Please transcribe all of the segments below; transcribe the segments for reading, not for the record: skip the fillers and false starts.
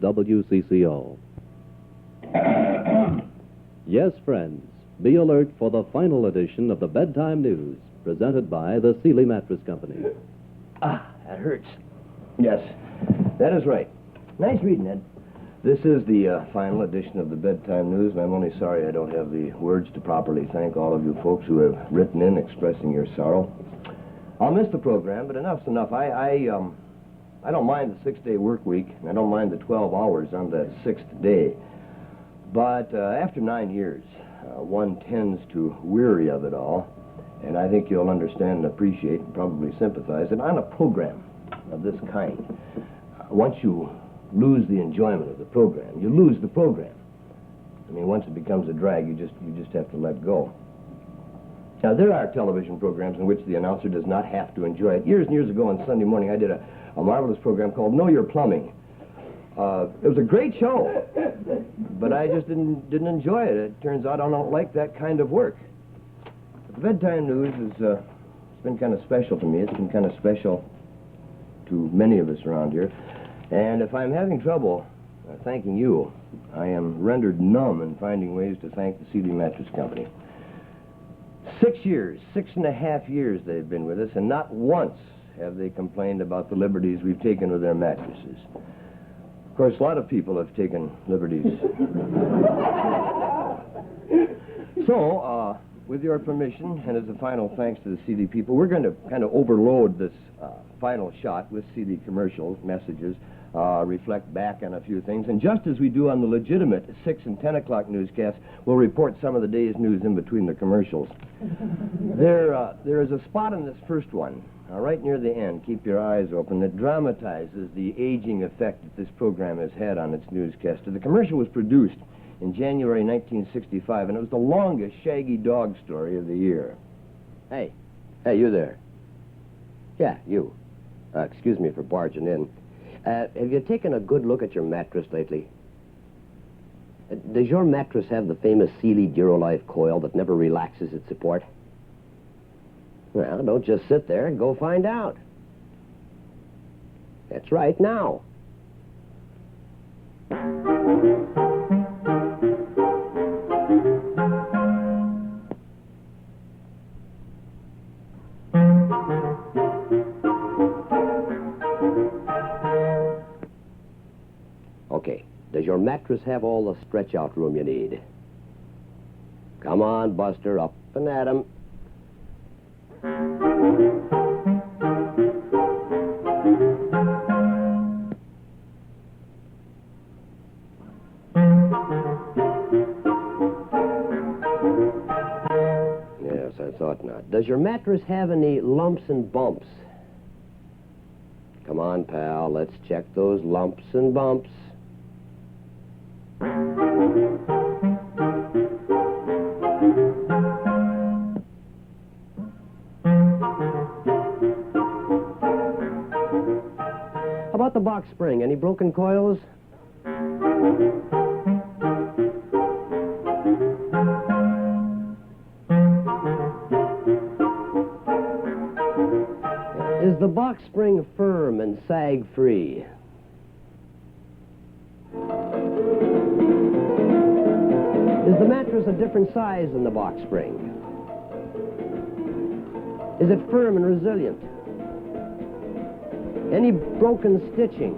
WCCO. Yes, friends, be alert for the final edition of the Bedtime News, presented by the Sealy Mattress Company. Ah, that hurts. Yes, that is right. Nice reading, Ed. This is the final edition of the Bedtime News, and I'm only sorry I don't have the words to properly thank all of you folks who have written in expressing your sorrow. I'll miss the program, but enough's enough. I don't mind the 6-day work week, and I don't mind the 12 hours on that 6th day. But after 9 years, one tends to weary of it all, and I think you'll understand and appreciate and probably sympathize that on a program of this kind, once you lose the enjoyment of the program, you lose the program. I mean, once it becomes a drag, you just have to let go. Now, there are television programs in which the announcer does not have to enjoy it. Years and years ago on Sunday morning, I did a marvelous program called Know Your Plumbing. It was a great show, but I just didn't enjoy it. It turns out I don't like that kind of work. But the Bedtime News it's been kind of special to me. It's been kind of special to many of us around here. And if I'm having trouble thanking you, I am rendered numb in finding ways to thank the Sealy Mattress Company. 6 years, 6.5 years they've been with us, and not once have they complained about the liberties we've taken with their mattresses. Of course, a lot of people have taken liberties. So, with your permission, and as a final thanks to the Sealy people, we're going to kind of overload this final shot with Sealy commercials, messages, reflect back on a few things, and just as we do on the legitimate 6 and 10 o'clock newscasts, we'll report some of the day's news in between the commercials. There is a spot in this first one, right near the end, keep your eyes open, that dramatizes the aging effect that this program has had on its newscaster. The commercial was produced in January 1965, and it was the longest shaggy dog story of the year. Hey, you there. Yeah, you. Excuse me for barging in. Have you taken a good look at your mattress lately? Does your mattress have the famous Sealy Durolife coil that never relaxes its support? Well, don't just sit there and go find out. That's right, now. Okay, does your mattress have all the stretch-out room you need? Come on, Buster, up and at 'em. Yes, I thought not. Does your mattress have any lumps and bumps? Come on, pal, let's check those lumps and bumps. How about the box spring? Any broken coils? Is the box spring firm and sag-free? Is the mattress a different size than the box spring? Is it firm and resilient? Any broken stitching?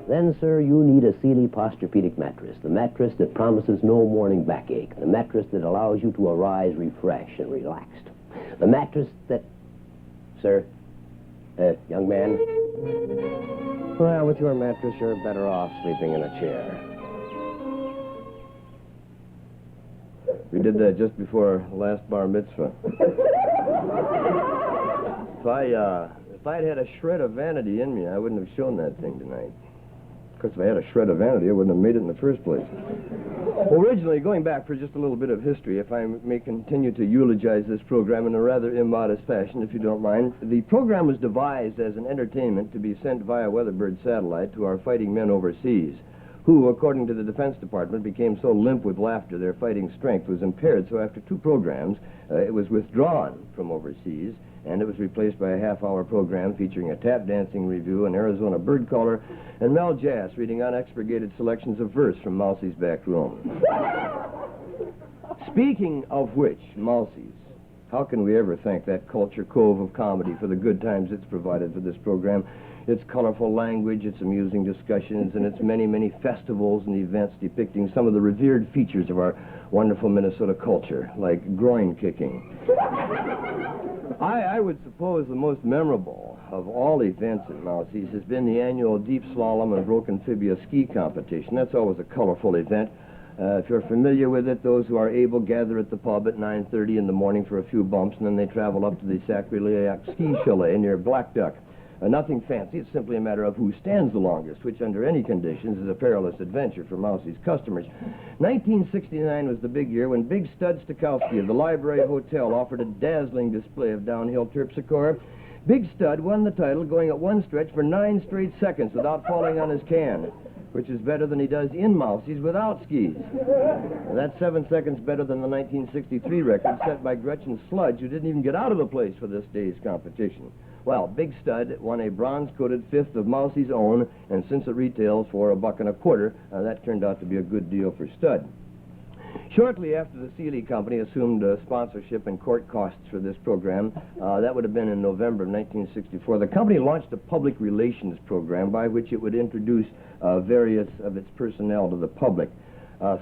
Then, sir, you need a Sealy Posturepedic mattress, the mattress that promises no morning backache, the mattress that allows you to arise refreshed and relaxed, the mattress that... Sir? Young man? Well, with your mattress, you're better off sleeping in a chair. We did that just before last bar mitzvah. If I'd had a shred of vanity in me, I wouldn't have shown that thing tonight. Of course, if I had a shred of vanity, I wouldn't have made it in the first place. Originally, going back for just a little bit of history, if I may continue to eulogize this program in a rather immodest fashion, if you don't mind, the program was devised as an entertainment to be sent via Weatherbird satellite to our fighting men overseas, who, according to the Defense Department, became so limp with laughter their fighting strength was impaired. So after 2 programs, it was withdrawn from overseas and it was replaced by a half-hour program featuring a tap dancing review, an Arizona bird caller, and Mel Jass reading unexpurgated selections of verse from Mousie's back room. Speaking of which, Mousie's, how can we ever thank that culture cove of comedy for the good times it's provided for this program? Its colorful language, its amusing discussions, and its many, many festivals and events depicting some of the revered features of our wonderful Minnesota culture, like groin kicking. I would suppose the most memorable of all events at Mousie's has been the annual deep slalom and broken fibia ski competition. That's always a colorful event. If you're familiar with it, those who are able gather at the pub at 9:30 in the morning for a few bumps, and then they travel up to the Sacrilege Ski Chalet near Black Duck. Nothing fancy. It's simply a matter of who stands the longest, which under any conditions is a perilous adventure for Mousie's customers. 1969 was the big year when Big Stud Stokowski of the Library Hotel offered a dazzling display of downhill terpsichore. Big Stud won the title going at one stretch for 9 straight seconds without falling on his can, which is better than he does in Mousie's without skis. That's 7 seconds better than the 1963 record set by Gretchen Sludge, who didn't even get out of the place for this day's competition. Well, Big Stud won a bronze-coated fifth of Mousie's own, and since it retails for $1.25, that turned out to be a good deal for Stud. Shortly after the Sealy Company assumed sponsorship and court costs for this program, that would have been in November of 1964, the company launched a public relations program by which it would introduce various of its personnel to the public.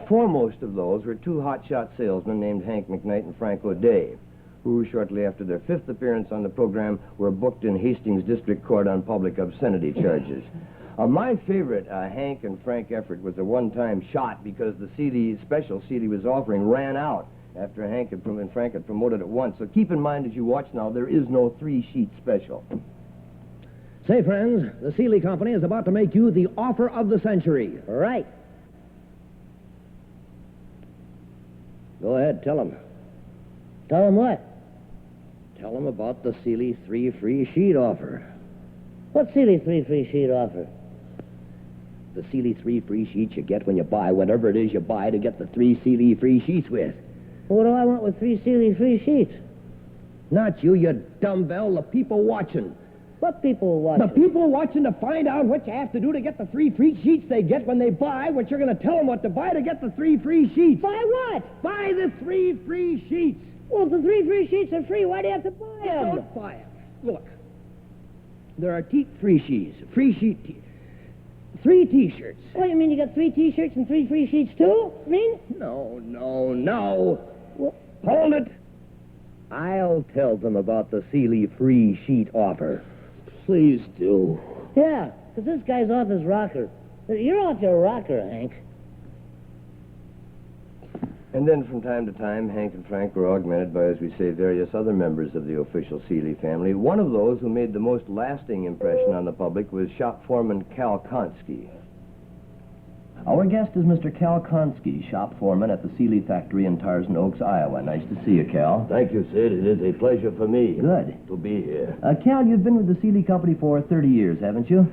Foremost of those were two hotshot salesmen named Hank McKnight and Frank O'Day, who, shortly after their fifth appearance on the program, were booked in Hastings District Court on public obscenity charges. My favorite Hank and Frank effort was a one-time shot because the CD special Sealy was offering ran out after Hank and Frank had promoted it once. So keep in mind as you watch now, there is no 3-sheet special. Say, friends, the Sealy Company is about to make you the offer of the century. Right. Go ahead, tell them. Tell them what? Tell them about the Sealy 3 free sheet offer. What's Sealy 3 free sheet offer? The Sealy 3 free sheets you get when you buy whatever it is you buy to get the 3 Sealy free sheets with. What do I want with 3 Sealy free sheets? Not you, you dumbbell, the people watching. What people watching? The people watching to find out what you have to do to get the 3 free sheets they get when they buy what you're going to tell them what to buy to get the 3 free sheets. Buy what? Buy the 3 free sheets. Well, if the 3 free sheets are free, why do you have to buy them? Don't buy them. Look, there are free sheets, 3 T-shirts. What, you mean you got 3 T-shirts and 3 free sheets, too? I mean? No. Well, hold it. I'll tell them about the Sealy free sheet offer. Please do. yeah, because this guy's off his rocker. You're off your rocker, Hank. And then from time to time, Hank and Frank were augmented by, as we say, various other members of the official Sealy family. One of those who made the most lasting impression on the public was shop foreman Cal Konski. Our guest is Mr. Cal Konski, shop foreman at the Sealy factory in Tarzan Oaks, Iowa. Nice to see you, Cal. Thank you, Sid. It is a pleasure for me. Good. To be here. Cal, you've been with the Sealy company for 30 years, haven't you?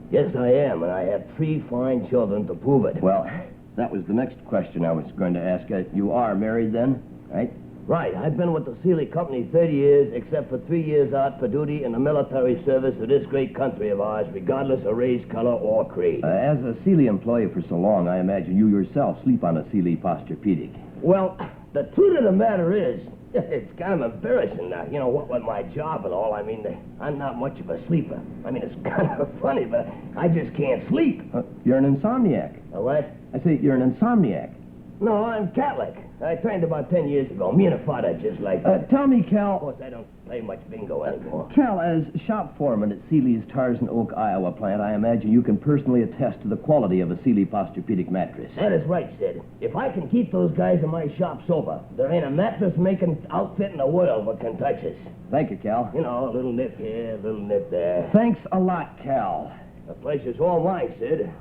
Yes, I am, and I have 3 fine children to prove it. Well, that was the next question I was going to ask. You are married then, right? Right. I've been with the Sealy Company 30 years, except for 3 years out for duty in the military service of this great country of ours, regardless of race, color, or creed. As a Sealy employee for so long, I imagine you yourself sleep on a Sealy Posturepedic. Well, the truth of the matter is, it's kind of embarrassing now. You know, what with my job and all, I mean, I'm not much of a sleeper. I mean, it's kind of funny, but I just can't sleep. You're an insomniac. A what? I say you're an insomniac. No, I'm Catholic. I trained about 10 years ago. Me and a father just like that. Tell me, Of Cal. course, I don't play much bingo anymore. Cal, as shop foreman at Sealy's Tarzan Oak, Iowa plant, I imagine you can personally attest to the quality of a Sealy Posturepedic mattress. That is right, Sid. If I can keep those guys in my shop sober, there ain't a mattress-making outfit in the world that can touch us. Thank you, Cal. You know, a little nip here, a little nip there. Thanks a lot, Cal. The pleasure's all mine, Sid.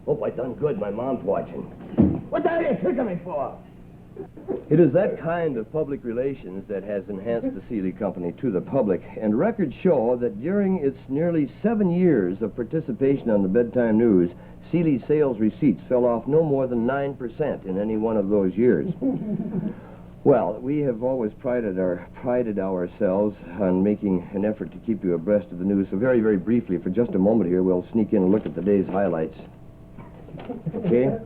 Hope I done good. My mom's watching. What the hell are you tricking me for? It is that kind of public relations that has enhanced the Sealy Company to the public, and records show that during its nearly 7 years of participation on the Bedtime News, Sealy's sales receipts fell off no more than 9% in any one of those years. Well, we have always prided ourselves on making an effort to keep you abreast of the news. So very, very briefly, for just a moment here, we'll sneak in and look at the day's highlights. Okay?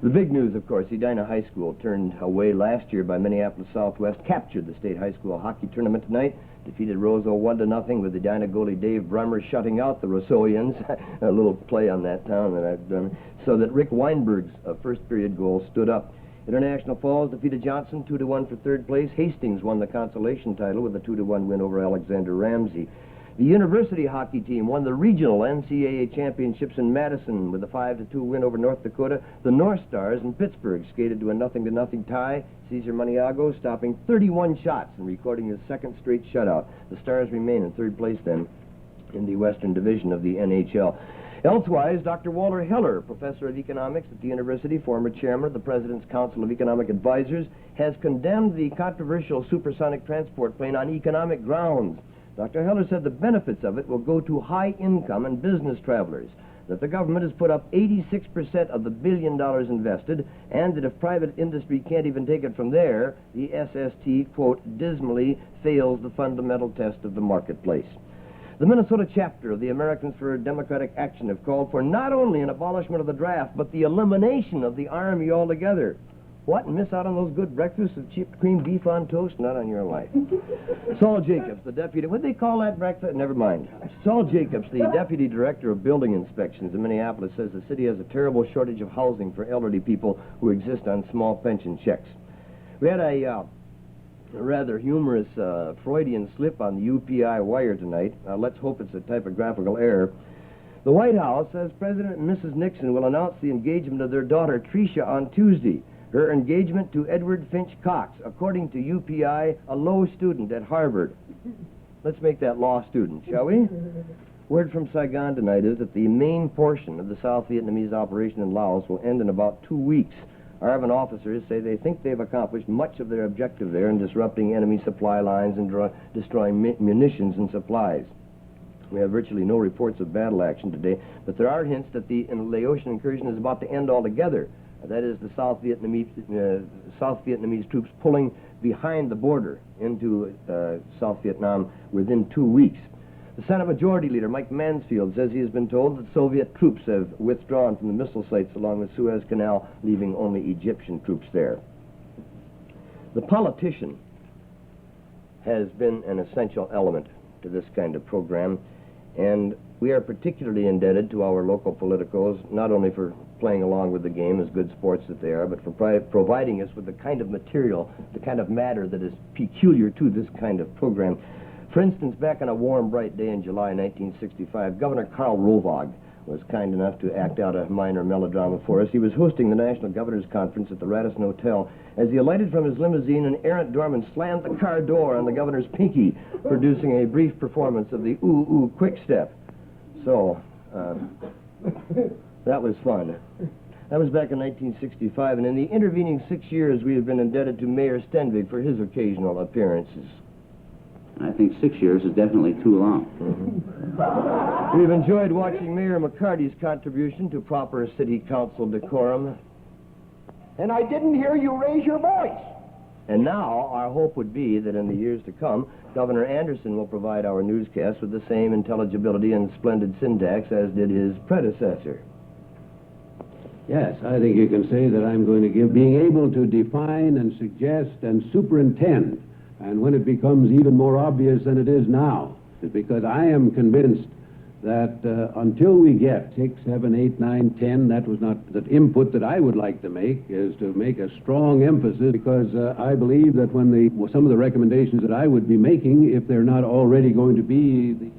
The big news, of course, Edina High School turned away last year by Minneapolis Southwest, captured the state high school hockey tournament tonight, defeated Roseau 1-0 with Edina goalie Dave Brummer shutting out the Roseauians. A little play on that town that I've done. So that Rick Weinberg's first period goal stood up. International Falls defeated Johnson 2-1 for third place. Hastings won the consolation title with a 2-1 win over Alexander Ramsey. The university hockey team won the regional NCAA championships in Madison with a 5-2 win over North Dakota. The North Stars in Pittsburgh skated to a 0-0 tie. Cesar Maniago stopping 31 shots and recording his second straight shutout. The Stars remain in third place then in the Western Division of the NHL. Elsewise, Dr. Walter Heller, professor of economics at the university, former chairman of the President's Council of Economic Advisors, has condemned the controversial supersonic transport plane on economic grounds. Dr. Heller said the benefits of it will go to high-income and business travelers, that the government has put up 86% of the $1 billion invested, and that if private industry can't even take it from there, the SST, quote, dismally fails the fundamental test of the marketplace. The Minnesota chapter of the Americans for Democratic Action have called for not only an abolishment of the draft, but the elimination of the Army altogether. What, and miss out on those good breakfasts of cheap cream beef on toast? Not on your life. Saul Jacobs, the deputy, what do they call that breakfast? Never mind. Saul Jacobs, the deputy director of building inspections in Minneapolis, says the city has a terrible shortage of housing for elderly people who exist on small pension checks. We had a rather humorous Freudian slip on the UPI wire tonight. Let's hope it's a typographical error. The White House says President and Mrs. Nixon will announce the engagement of their daughter, Tricia, on Tuesday. Her engagement to Edward Finch Cox, according to UPI, a law student at Harvard. Let's make that law student, shall we? Word from Saigon tonight is that the main portion of the South Vietnamese operation in Laos will end in about 2 weeks. ARVN officers say they think they've accomplished much of their objective there in disrupting enemy supply lines and destroying munitions and supplies. We have virtually no reports of battle action today, but there are hints that the Laotian incursion is about to end altogether. That is, the South Vietnamese troops pulling behind the border into South Vietnam within 2 weeks. The Senate Majority Leader, Mike Mansfield, says he has been told that Soviet troops have withdrawn from the missile sites along the Suez Canal, leaving only Egyptian troops there. The politician has been an essential element to this kind of program, and we are particularly indebted to our local politicos, not only for playing along with the game as good sports that they are, but for providing us with the kind of material, the kind of matter that is peculiar to this kind of program. For instance, back on a warm, bright day in July 1965, Governor Karl Rovag was kind enough to act out a minor melodrama for us. He was hosting the National Governors Conference at the Radisson Hotel. As he alighted from his limousine, an errant doorman slammed the car door on the governor's pinky, producing a brief performance of the ooh-ooh quick step. So, that was fun. That was back in 1965, and in the intervening 6 years, we have been indebted to Mayor Stenvig for his occasional appearances. I think 6 years is definitely too long. Mm-hmm. We've enjoyed watching Mayor McCarty's contribution to proper city council decorum. And I didn't hear you raise your voice. And now, our hope would be that in the years to come, Governor Anderson will provide our newscasts with the same intelligibility and splendid syntax as did his predecessor. Yes, I think you can say that I'm going to give being able to define and suggest and superintend, and when it becomes even more obvious than it is now, is because I am convinced that until we get 6, 7, 8, 9, 10, that was not the input that I would like to make, is to make a strong emphasis, because I believe that when some of the recommendations that I would be making, if they're not already going to be the...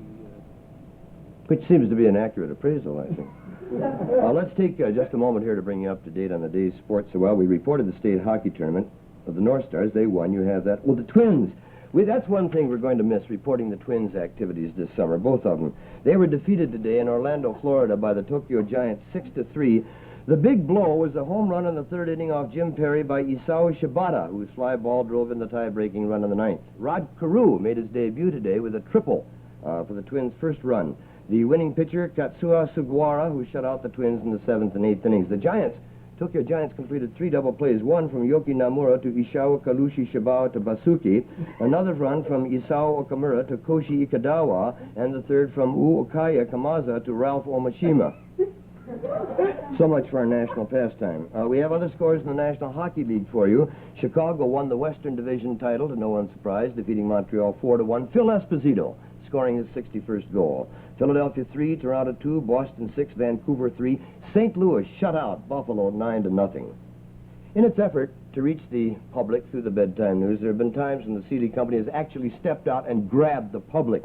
Which seems to be an accurate appraisal, I think. Let's take just a moment here to bring you up to date on the day's sports. So while we reported the state hockey tournament of the North Stars, they won. You have that. Well, the Twins. That's one thing we're going to miss, reporting the Twins' activities this summer, both of them. They were defeated today in Orlando, Florida by the Tokyo Giants 6-3. The big blow was a home run in the third inning off Jim Perry by Isao Shibata, whose fly ball drove in the tie-breaking run in the ninth. Rod Carew made his debut today with a triple for the Twins' first run. The winning pitcher, Katsuya Sugawara, who shut out the Twins in the seventh and eighth innings. The Giants Tokyo Giants completed 3 double plays, one from Yoki Namura to Isao Kalushi Shibao to Basuki, another run from Isao Okamura to Koshi Ikadawa, and the third from Okaya Kamaza to Ralph Omashima. So much for our national pastime. We have other scores in the National Hockey League for you. Chicago won the Western Division title, to no one's surprise, defeating Montreal 4-1. Phil Esposito scoring his 61st goal. Philadelphia 3, Toronto 2, Boston 6, Vancouver 3. St. Louis shut out Buffalo 9-0. In its effort to reach the public through the Bedtime News, there have been times when the Seeley Company has actually stepped out and grabbed the public.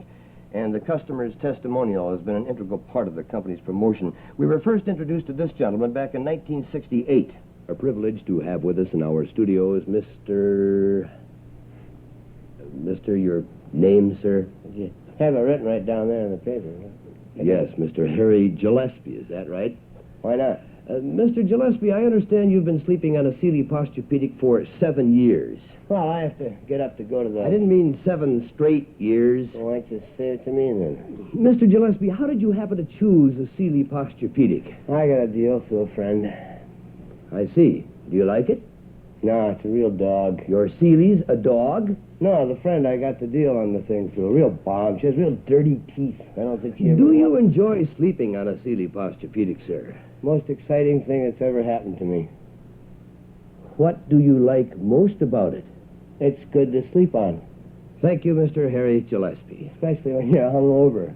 And the customer's testimonial has been an integral part of the company's promotion. We were first introduced to this gentleman back in 1968. A privilege to have with us in our studios Mr. Your name, sir? You have it written right down there in the paper. Yes, Mr. Harry Gillespie, is that right? Why not? Mr. Gillespie, I understand you've been sleeping on a Seeley Posturepedic for 7 years. Well, I have to get up to go to the... I didn't mean 7 straight years. Why don't you say it to me then? Mr. Gillespie, how did you happen to choose a Seeley Posturepedic? I got a deal through a friend. I see. Do you like it? No, it's a real dog. Your Seeley's a dog? No, the friend I got the deal on the thing through. A real bomb. She has real dirty teeth. I don't think she ever... Do you enjoy sleeping on a Seeley Posturepedic, sir? Most exciting thing that's ever happened to me. What do you like most about it? It's good to sleep on. Thank you, Mr. Harry Gillespie. Especially when you're hungover.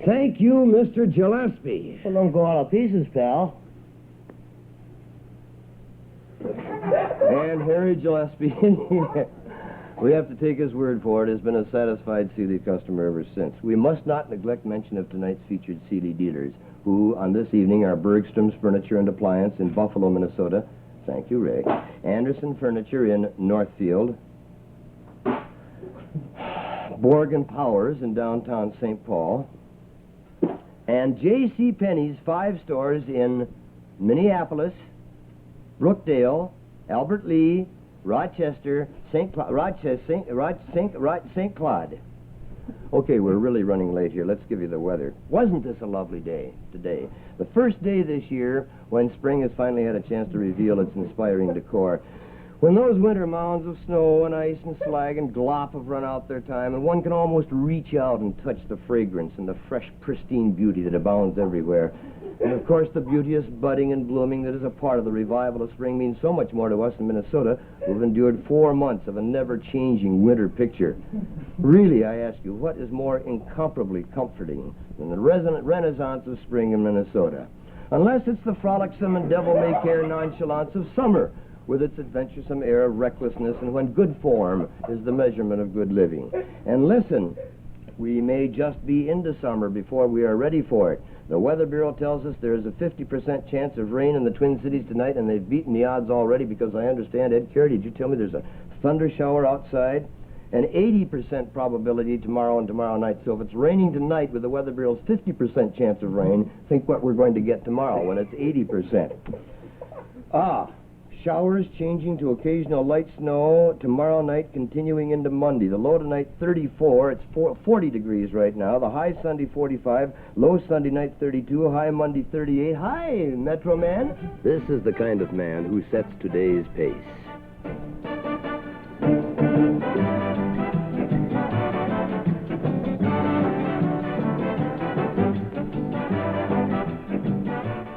Thank you, Mr. Gillespie. Well, don't go all to pieces, pal. And Harry Gillespie, we have to take his word for it, has been a satisfied Seeley customer ever since. We must not neglect mention of tonight's featured Seeley dealers, who on this evening are Bergstrom's Furniture and Appliance in Buffalo, Minnesota. Thank you, Ray. Anderson Furniture in Northfield. Borg and Powers in downtown St. Paul. And J.C. Penney's 5 stores in Minneapolis, Brookdale, Albert Lee, Rochester, St. Cloud. Okay, we're really running late here. Let's give you the weather. Wasn't this a lovely day today? The first day this year when spring has finally had a chance to reveal its inspiring decor. When those winter mounds of snow and ice and slag and glop have run out their time, and one can almost reach out and touch the fragrance and the fresh, pristine beauty that abounds everywhere. And, of course, the beauteous budding and blooming that is a part of the revival of spring means so much more to us in Minnesota, who've endured 4 months of a never-changing winter picture. Really, I ask you, what is more incomparably comforting than the renaissance of spring in Minnesota? Unless it's the frolicsome and devil-may-care nonchalance of summer, with its adventuresome air of recklessness, and when good form is the measurement of good living. And listen, we may just be into summer before we are ready for it. The Weather Bureau tells us there is a 50% chance of rain in the Twin Cities tonight, and they've beaten the odds already because I understand, Ed Carey, did you tell me there's a thunder shower outside? An 80% probability tomorrow and tomorrow night. So if it's raining tonight with the Weather Bureau's 50% chance of rain, think what we're going to get tomorrow when it's 80%. Showers changing to occasional light snow tomorrow night, continuing into Monday. The low tonight 34. It's 40 degrees right now. The high Sunday 45. Low Sunday night 32. High Monday 38. Hi, Metro Man. This is the kind of man who sets today's pace.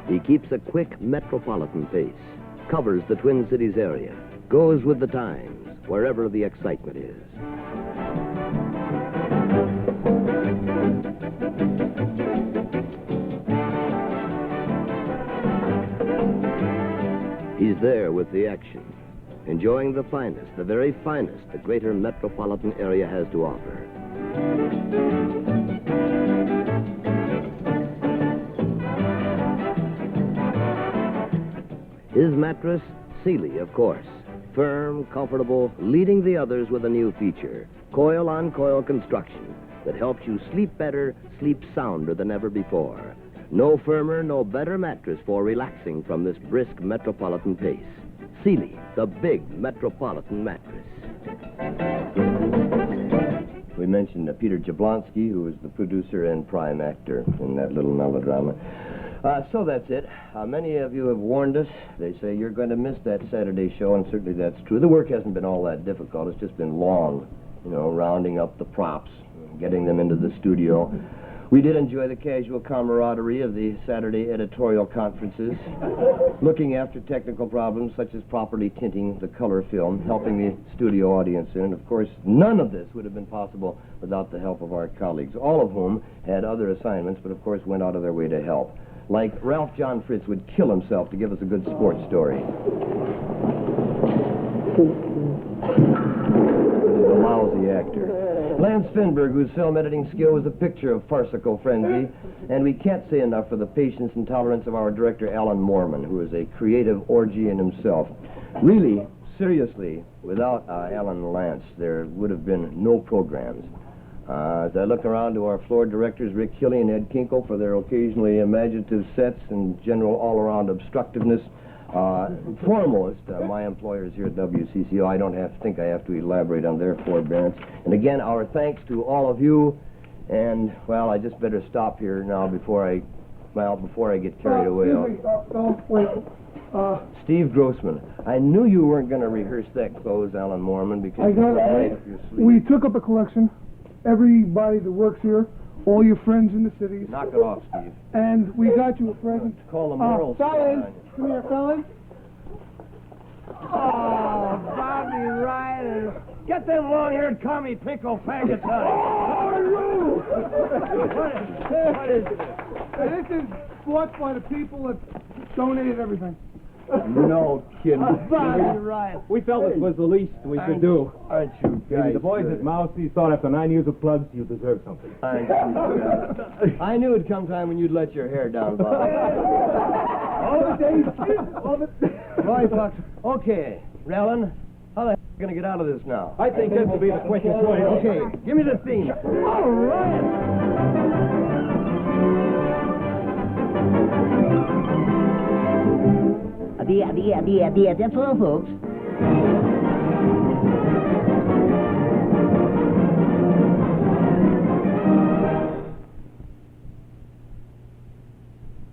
He keeps a quick metropolitan pace, covers the Twin Cities area, goes with the times, wherever the excitement is. He's there with the action, enjoying the finest, the very finest the greater metropolitan area has to offer. His mattress, Seeley, of course. Firm, comfortable, leading the others with a new feature, coil-on-coil construction that helps you sleep better, sleep sounder than ever before. No firmer, no better mattress for relaxing from this brisk metropolitan pace. Seeley, the big metropolitan mattress. We mention Peter Jablonski, who was the producer and prime actor in that little melodrama. So that's it. Many of you have warned us. They say you're going to miss that Saturday show, and certainly that's true. The work hasn't been all that difficult. It's just been long, you know, rounding up the props, getting them into the studio. We did enjoy the casual camaraderie of the Saturday editorial conferences, looking after technical problems such as properly tinting the color film, helping the studio audience in. And of course, none of this would have been possible without the help of our colleagues, all of whom had other assignments, but of course went out of their way to help. Like Ralph John Fritz would kill himself to give us a good sports story. He's a lousy actor. Lance Finberg, whose film editing skill was a picture of farcical frenzy, and we can't say enough for the patience and tolerance of our director, Alan Moorman, who is a creative orgy in himself. Really, seriously, without Alan and Lance, there would have been no programs. As I look around to our floor directors, Rick Hilly and Ed Kinkle, for their occasionally imaginative sets and general all-around obstructiveness, foremost, my employers here at WCCO, I don't think I have to elaborate on their forbearance. And again, our thanks to all of you, and, well, I just better stop here now before I get carried away. Wait. Steve Grossman, I knew you weren't going to rehearse that close, Alan Moorman, because you were right up your sleeve. We took up a collection. Everybody that works here, all your friends in the cities. Knock it off, Steve. And we got you a present. Call the morals. Fellas, come here, fellas. Oh, Bobby Ryder. Get them long-haired commie pickle faggots out What is this? This is bought by the people that donated everything. No kidding. Bobby Ryder. We felt this was the least we could do. Aren't you guys The boys good? at Mousy thought after 9 years of plugs, you deserve something. Aren't you good? I knew it'd come time when you'd let your hair down, Bob. All the days. Boy, Fox. Okay, Rellin, how the heck are we going to get out of this now? I think this will be the quickest way. Okay, give me the theme. All right. That's all, folks.